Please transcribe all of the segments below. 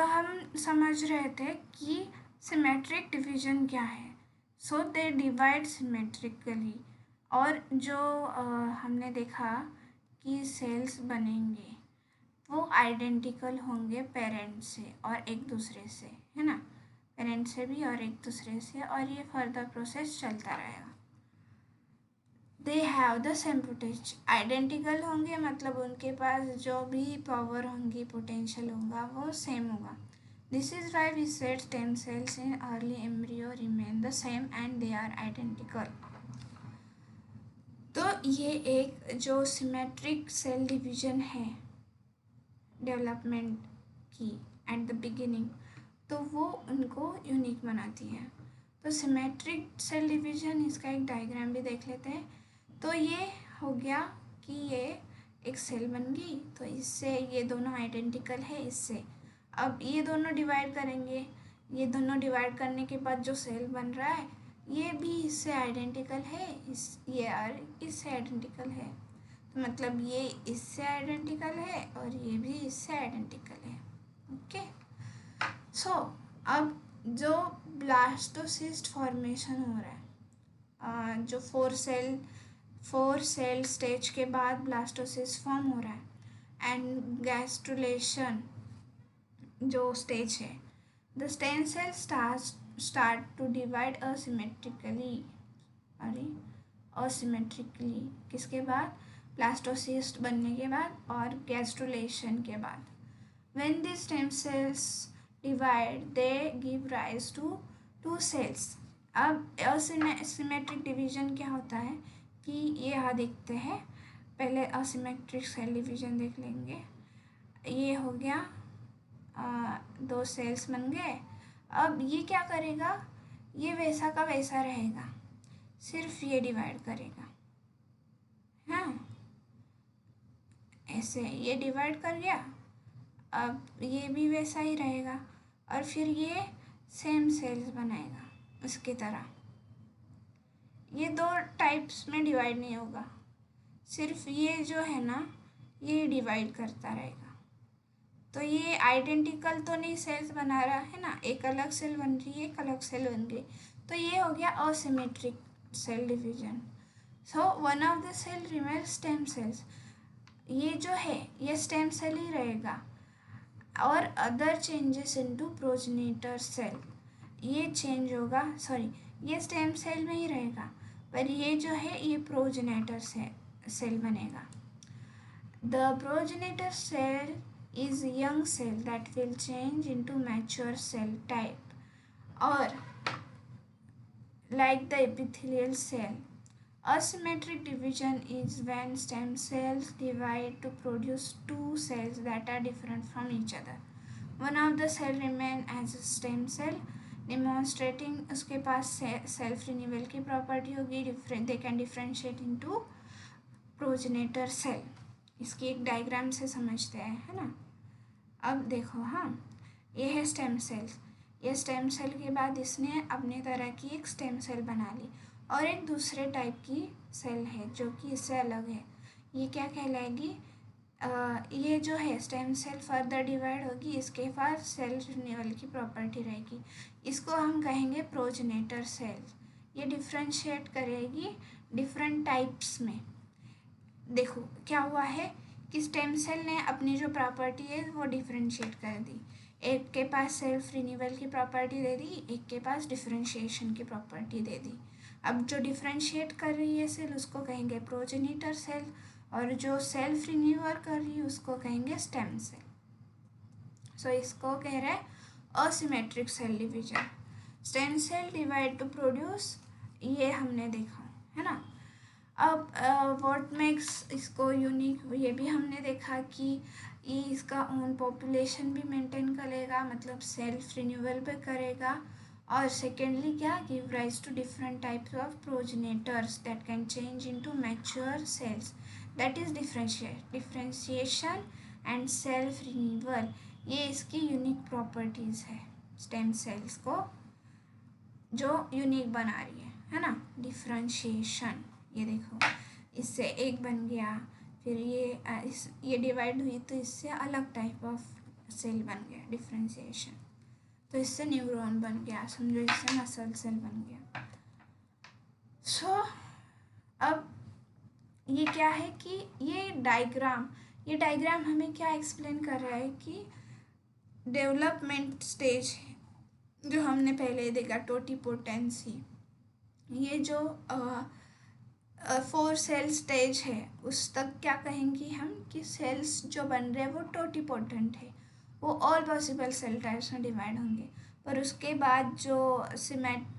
तो हम समझ रहे थे कि सिमेट्रिक डिवीजन क्या है। सो दे डिवाइड सिमेट्रिकली। और जो हमने देखा कि सेल्स बनेंगे वो आइडेंटिकल होंगे पेरेंट से और एक दूसरे से, है ना, पेरेंट से भी और एक दूसरे से, और ये फर्दर प्रोसेस चलता रहेगा। They have the same potential, identical होंगे मतलब उनके पास जो भी पावर होंगी, पोटेंशियल होगा वो सेम होगा। This is why we said stem cells in early embryo remain the same and they are identical. तो ये एक जो सिमेट्रिक सेल डिवीजन है डेवलपमेंट की एट द बिगिनिंग, तो वो उनको यूनिक बनाती है। तो सिमेट्रिक सेल डिवीजन, इसका एक डायग्राम भी देख लेते हैं। तो ये हो गया कि ये एक सेल बन गई, तो इससे ये दोनों आइडेंटिकल है इससे। अब ये दोनों डिवाइड करेंगे, ये दोनों डिवाइड करने के बाद जो सेल बन रहा है ये भी इससे आइडेंटिकल है, ये और इससे आइडेंटिकल है, तो मतलब ये इससे आइडेंटिकल है और ये भी इससे आइडेंटिकल है। ओके, सो अब जो ब्लास्टोसिस्ट फॉर्मेशन हो रहा है, जो फोर सेल स्टेज के बाद ब्लास्टोसिस्ट फॉर्म हो रहा है, एंड गैस्ट्रुलेशन जो स्टेज है, the stem cell start to divide asymmetrically किसके बाद, ब्लास्टोसिस्ट बनने के बाद और गैस्ट्रुलेशन के बाद। When the stem cells divide they give rise to two cells. अब असिमेट्रिक डिवीजन क्या होता है कि ये यहाँ देखते हैं, पहले असिमेट्रिक सेल डिवीजन देख लेंगे। ये हो गया, दो सेल्स बन गए। अब ये क्या करेगा, ये वैसा का वैसा रहेगा, सिर्फ ये डिवाइड करेगा, हाँ ऐसे ये डिवाइड कर गया। अब ये भी वैसा ही रहेगा और फिर ये सेम सेल्स बनाएगा उसकी तरह। ये दो टाइप्स में डिवाइड नहीं होगा, सिर्फ ये जो है ना ये डिवाइड करता रहेगा। तो ये आइडेंटिकल तो नहीं सेल्स बना रहा है ना, एक अलग सेल बन रही है, एक अलग सेल बन गई, तो ये हो गया asymmetric cell division. So one of the cell remain stem cells, ये जो है ये स्टेम सेल ही रहेगा, और other changes into progenitor cell, ये चेंज होगा, सॉरी ये स्टेम सेल में ही रहेगा, पर ये जो है ये प्रोजेनेटर सेल बनेगा। The progenitor cell is young cell that will change into mature cell type, or like the epithelial cell. Asymmetric division is when stem cells divide to produce two cells that are different from each other. One of the cell remain as a stem cell, demonstrating उसके पास self renewal की property होगी, they can differentiate into progenitor cell. इसकी एक diagram से समझते हैं, है ना। अब देखो, हाँ ये है स्टेम सेल्स, ये स्टेम सेल के बाद इसने अपनी तरह की एक स्टेम सेल बना ली, और एक दूसरे टाइप की सेल है जो कि इससे अलग है, ये क्या कहलाएगी, ये जो है स्टेम सेल फर्दर डिवाइड होगी, इसके पास सेल रिन्यूअल की प्रॉपर्टी रहेगी, इसको हम कहेंगे प्रोजेनेटर सेल। ये डिफ्रेंशिएट करेगी डिफरेंट टाइप्स में। देखो क्या हुआ है कि स्टेम सेल ने अपनी जो प्रॉपर्टी है वो डिफरेंशिएट कर दी, एक के पास सेल्फ रिन्यूअल की प्रॉपर्टी दे दी, एक के पास डिफरेंशिएशन की प्रॉपर्टी दे दी। अब जो डिफरेंशिएट कर रही है सेल उसको कहेंगे प्रोजेनिटर सेल, और जो सेल्फ रिन्यूअल कर रही है उसको कहेंगे स्टेम सेल। सो इसको कह रहे हैं asymmetric cell division. Stem cell divide to produce, ये हमने देखा है ना। अब व्हाट मेक्स इसको यूनिक, ये भी हमने देखा कि ये इसका ओन पॉपुलेशन भी मेंटेन करेगा, मतलब सेल्फ रिन्यूअल भी करेगा, और सेकेंडली क्या, give rise to different types of progenitors that can change into mature cells, that is differentiation and self renewal. ये इसकी यूनिक प्रॉपर्टीज़ है स्टेम सेल्स को जो यूनिक बना रही है ना। डिफरेंशिएशन, ये देखो इससे एक बन गया, फिर ये डिवाइड हुई तो इससे अलग टाइप ऑफ सेल बन गया, डिफ्रेंशिएशन। तो इससे न्यूरॉन बन गया, समझो इससे मसल सेल बन गया। सो अब ये क्या है कि ये डायग्राम हमें क्या एक्सप्लेन कर रहा है कि डेवलपमेंट स्टेज जो हमने पहले देखा टोटिपोटेंसी, ये जो 4 सेल स्टेज है उस तक क्या कहेंगे हम कि सेल्स जो बन रहे हैं वो टोटिपोटेंट है, वो ऑल पॉसिबल सेल टाइप्स में डिवाइड होंगे। पर उसके बाद जो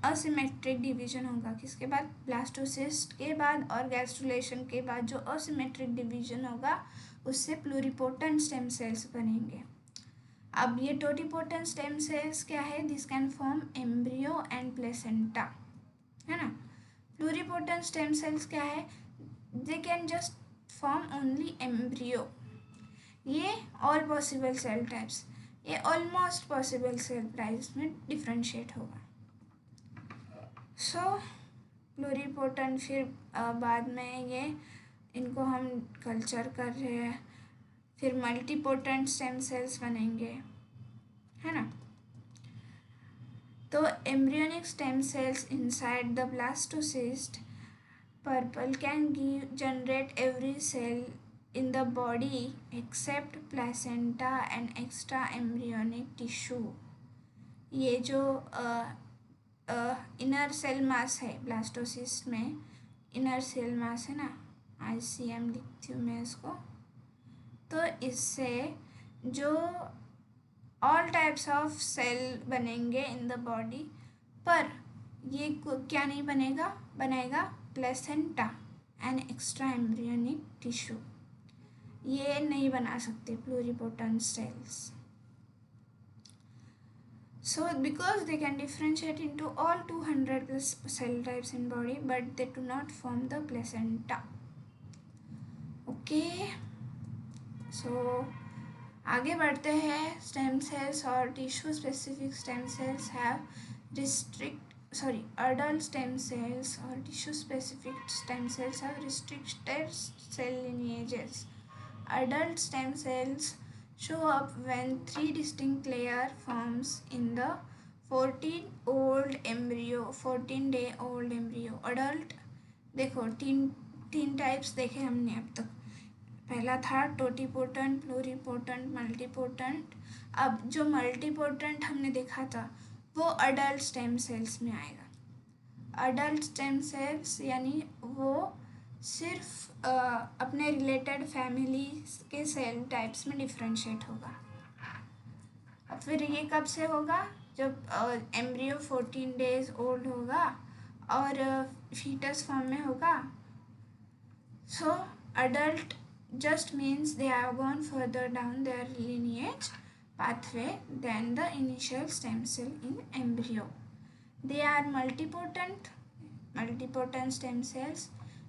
असिमेट्रिक डिवीजन होगा, किसके बाद, ब्लास्टोसिस्ट के बाद और गैस्ट्रुलेशन के बाद जो असिमेट्रिक डिवीजन होगा उससे प्लूरिपोटेंट स्टेम सेल्स बनेंगे। अब ये टोटिपोटेंट स्टेम सेल्स क्या है, this can form embryo and placenta, है ना। प्लूरिपोटेंट स्टेम सेल्स क्या है, they can just form only embryo. ये ऑल पॉसिबल सेल टाइप्स, ये ऑलमोस्ट पॉसिबल सेल टाइप्स में डिफ्रेंशिएट होगा। सो प्लूरिपोटेंट फिर बाद में ये इनको हम कल्चर कर रहे हैं, फिर मल्टीपोटेंट स्टेम सेल्स बनेंगे, है ना। तो embryonic stem sales inside the blastocyst purple can generate every cell in the body except placenta and extra embryonic tissue। ये जो इनर सेल मास है ब्लास्टोसिस्ट में, इनर सेल मास है ना, ICM लिखती हूँ मैं इसको। तो इससे जो ऑल टाइप्स ऑफ सेल बनेंगे इन द बॉडी, पर ये क्या नहीं बनाएगा placenta and extra embryonic tissue, ये नहीं बना सकते pluripotent cells. So because they can differentiate into all 200 plus cell types in body, but they do not form the placenta. Okay, so आगे बढ़ते हैं। स्टेम सेल्स और tissue specific stem cells have adult stem cells or tissue specific stem cells have restricted cell lineages. Adult stem cells show up when 3 distinct layer forms in the 14-day old embryo। adult देखो तीन types देखे हमने अब तक। पहला था totipotent, pluripotent, multipotent. अब जो मल्टीपोटेंट हमने देखा था वो अडल्ट स्टेम सेल्स में आएगा। अडल्ट स्टेम सेल्स यानी वो सिर्फ अपने रिलेटेड फैमिली के सेल टाइप्स में डिफ्रेंशिएट होगा। अब फिर ये कब से होगा, जब एम्ब्रियो 14 डेज ओल्ड होगा और फीटस फॉर्म में होगा। सो adult just means they have gone further down their lineage pathway than the initial stem cell in embryo. They are multipotent stem cells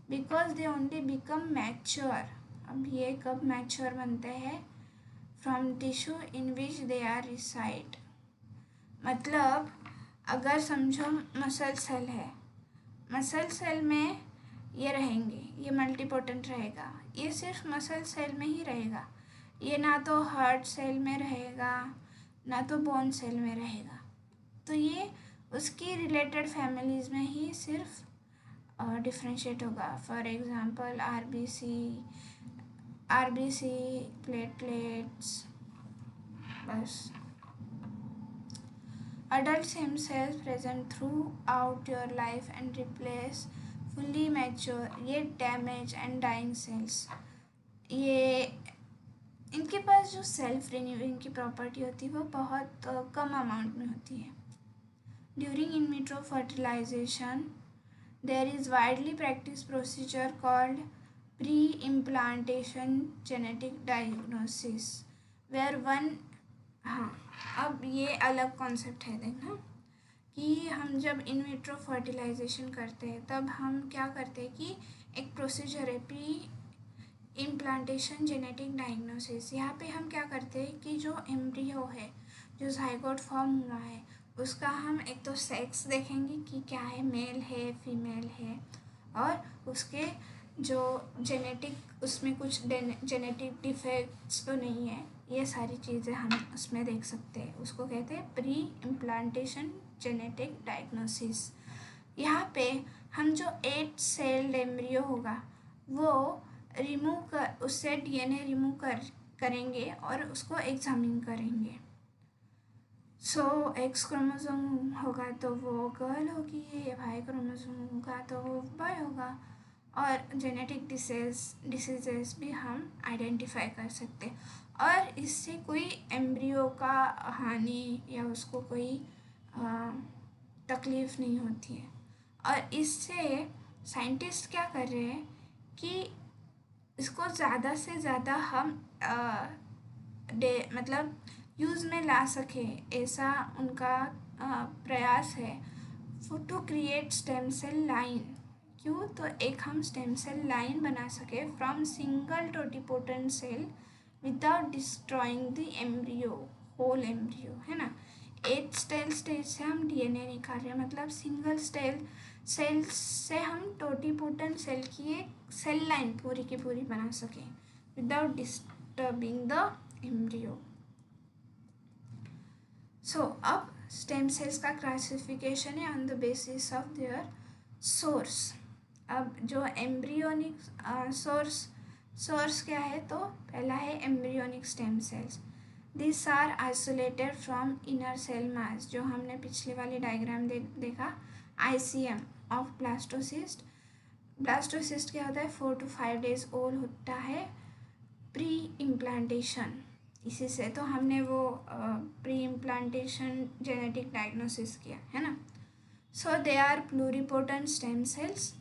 because they only become mature। अब ये कब mature बनते हैं, from tissue in which they are reside। मतलब अगर समझो muscle cell है, muscle cell में ये रहेंगे, ये मल्टीपोटेंट रहेगा, ये सिर्फ मसल सेल में ही रहेगा, ये ना तो हार्ट सेल में रहेगा ना तो बोन सेल में रहेगा। तो ये उसकी रिलेटेड फैमिलीज़ में ही सिर्फ डिफ्रेंशिएट होगा। फॉर एग्जांपल आरबीसी, प्लेटलेट्स, बस। adult stem cells present throughout your life and replace fully mature yet damaged and dying cells। ये इनके पास जो सेल्फ रिन्यूइंग की प्रॉपर्टी होती है वो बहुत कम अमाउंट में होती है। During in vitro fertilization there is widely practice procedure called pre implantation genetic diagnosis where one. हाँ, अब ये अलग कॉन्सेप्ट है देखना कि हम जब इन विट्रो फर्टिलाइजेशन करते हैं तब हम क्या करते हैं कि एक प्रोसीजर है प्री इम्प्लांटेशन जेनेटिक डायग्नोसिस। यहाँ पे हम क्या करते हैं कि जो एम्ब्रियो है, जो जाइगोट फॉर्म हुआ है, उसका हम एक तो सेक्स देखेंगे कि क्या है, मेल है फीमेल है, और उसके जो जेनेटिक उसमें कुछ जेनेटिक डिफेक्ट्स तो नहीं है, ये सारी चीज़ें हम उसमें देख सकते हैं। उसको कहते हैं प्री इम्प्लांटेशन जेनेटिक डायग्नोसिस। यहाँ पे हम जो 8 सेल एम्ब्रियो होगा वो रिमूव कर, उससे डीएनए रिमूव करेंगे और उसको एग्जामिन करेंगे। सो एक्स क्रोमोसोम होगा तो वो गर्ल होगी, वाई क्रोमोसोम होगा तो वो बॉय होगा, और जेनेटिक डिसीजेस भी हम आइडेंटिफाई कर सकते हैं। और इससे कोई एम्ब्रियो का हानि या उसको कोई तकलीफ़ नहीं होती है। और इससे साइंटिस्ट क्या कर रहे हैं कि इसको ज़्यादा से ज़्यादा हम मतलब यूज़ में ला सके, ऐसा उनका प्रयास है to create stem cell line. क्यों? तो एक हम स्टेम सेल लाइन बना सके from single totipotent cell without destroying the embryo, whole embryo, है ना। 8 स्टेज से हम डीएनए निकाल रहे हैं, मतलब सिंगल सेल से हम टोटिपोटेंट सेल की एक सेल लाइन पूरी की पूरी बना सकें without disturbing the embryo. So अब स्टेम सेल्स का क्लासिफिकेशन है on the basis of their source. अब जो एम्ब्रियोनिक सोर्स क्या है, तो पहला है embryonic stem cells. This are isolated from inner cell mass, जो हमने पिछले वाली डायग्राम देखा ICM ऑफ ब्लास्टोसिस्ट। ब्लास्टोसिस्ट क्या होता है, 4 to 5 days ओल्ड होता है प्री इम्प्लांटेशन। इसी से तो हमने वो प्री इम्प्लांटेशन जेनेटिक डायग्नोसिस किया है ना। So they are pluripotent stem cells.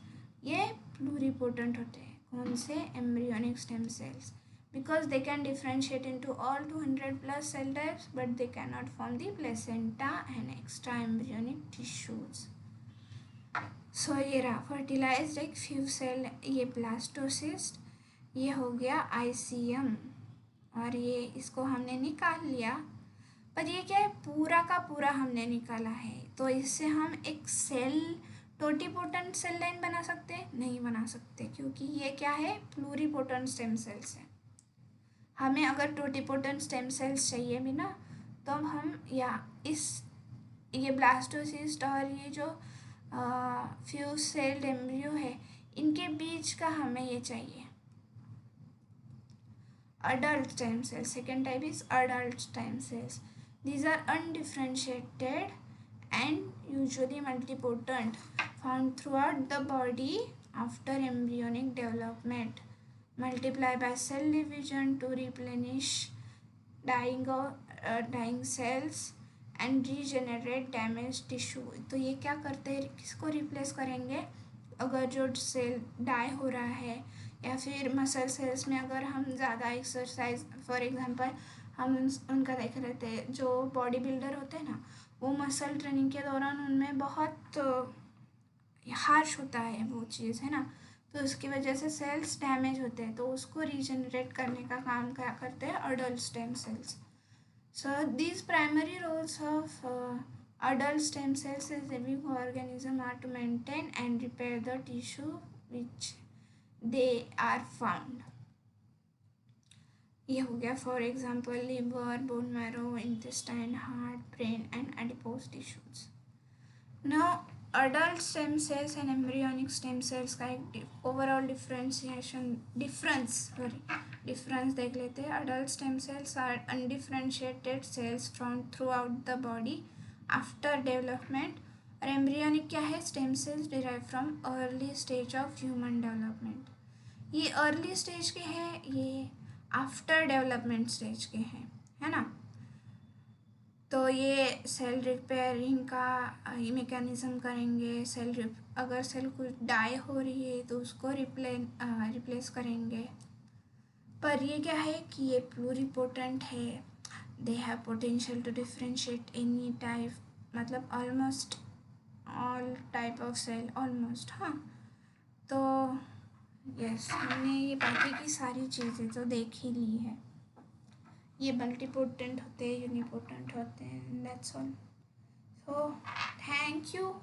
ये प्लूरिपोटेंट होते हैं, कौन से? Embryonic stem cells, because they can differentiate into all 200+ cell types, but they cannot form the placenta and extra embryonic tissues. So ये रहा fertilized egg few cell, ये blastocyst, ये हो गया ICM, और ये इसको हमने निकाल लिया। पर ये क्या है, पूरा का पूरा हमने निकाला है, तो इससे हम एक सेल टोटिपोटेंट सेल लाइन बना सकते हैं? नहीं बना सकते, क्योंकि ये क्या है, प्लूरिपोटेंट स्टेम सेल्स है। हमें अगर टोटिपोटेंट स्टेम सेल्स चाहिए भी ना, तो हम ये ब्लास्टोसिस्ट और ये जो फ्यूज सेल्ड एम्ब्रियो है, इनके बीच का हमें ये चाहिए adult stem cells. Second type is adult stem cells. These are undifferentiated and usually multipotent, found throughout the body after embryonic development, multiply by cell division to replenish dying cells and regenerate damaged tissue. तो ये क्या करते हैं, किसको replace करेंगे? अगर जो cell die हो रहा है, या फिर मसल सेल्स में अगर हम ज़्यादा एक्सरसाइज, फॉर एग्जांपल हम उनका देख रहे थे, जो बॉडी बिल्डर होते हैं ना, वो मसल ट्रेनिंग के दौरान उनमें बहुत हार्श होता है वो चीज़, है ना, तो उसकी वजह से सेल्स डैमेज होते हैं, तो उसको रीजनरेट करने का काम क्या करते हैं, adult stem cells. So these primary roles of adult stem cells in living organism are to maintain and repair the tissue which they are found. ये हो गया for example liver, bone marrow, intestine, heart, brain and adipose tissues. Now adult stem cells and embryonic stem cells का एक overall difference देख लेते हैं। Adult stem cells are undifferentiated cells from throughout the body after development, और embryonic क्या है, stem cells derive from early stage of human development. ये early stage के हैं, ये आफ्टर डेवलपमेंट स्टेज के हैं, है ना। तो ये सेल रिपेयरिंग का मैकेनिज्म करेंगे, अगर सेल कुछ डाई हो रही है तो उसको रिप्लेस करेंगे। पर ये क्या है कि ये प्लूरिपोटेंट है, they have potential to differentiate any type, मतलब almost all type of cell, almost, हाँ। तो यस, हमने ये बाकी की सारी चीज़ें तो देख ही ली है। ये मल्टीपोटेंट होते हैं, यूनिपोटेंट होते हैं, that's all. So thank you.